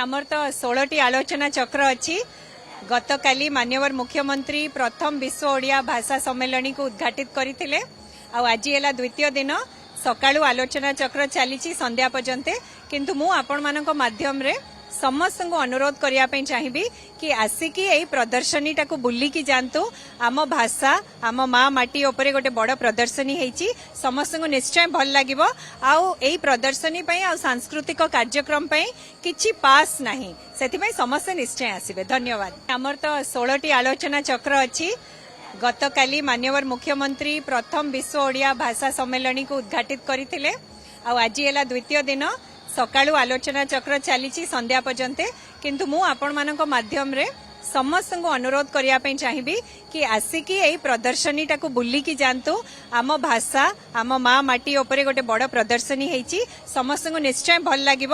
आमर तो 16टी आलोचना चक्र अच्छी गतकाली माननीय मुख्यमंत्री प्रथम विश्व ओडिया भाषा सम्मेलन को उद्घाटित करते आज है द्वितीय दिन सकाळू आलोचना चक्र चली संध्या पर्यंत किंतु मु आपण मानक माध्यम रे समस्त को अनुरोध करने चाहिए कि आसिकी यही प्रदर्शनी टाको बुलिकी जातु आम भाषा आम माँ माटी उपरे गोटे बड़ प्रदर्शनी है समस्त को निश्चय भल लगे आई प्रदर्शनी सांस्कृतिक कार्यक्रम किछि पास नहीं से समस्त निश्चय आसबे। धन्यवाद। आमर तो 16टी आलोचना चक्र अच्छी गतकाली माननीय मुख्यमंत्री प्रथम विश्व ओडिया भाषा सम्मेलन को उद्घाटित करते आज है द्वितीय दिन सकाळू आलोचना चक्र चली संध्या पर्यंत किंतु मु आपण मानक माध्यम रे समस्त को अनुरोध करने चाहिए कि आसिकी यही प्रदर्शनी टाको बुलिकी जातु आम भाषा आम माँ माटी उपरे गोटे बड़ प्रदर्शनी है समस्त को निश्चय भल लगे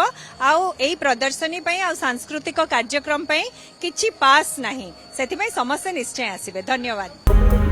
आई प्रदर्शनी सांस्कृतिक कार्यक्रम किछि पास नहीं से समस्त निश्चय आसबे। धन्यवाद।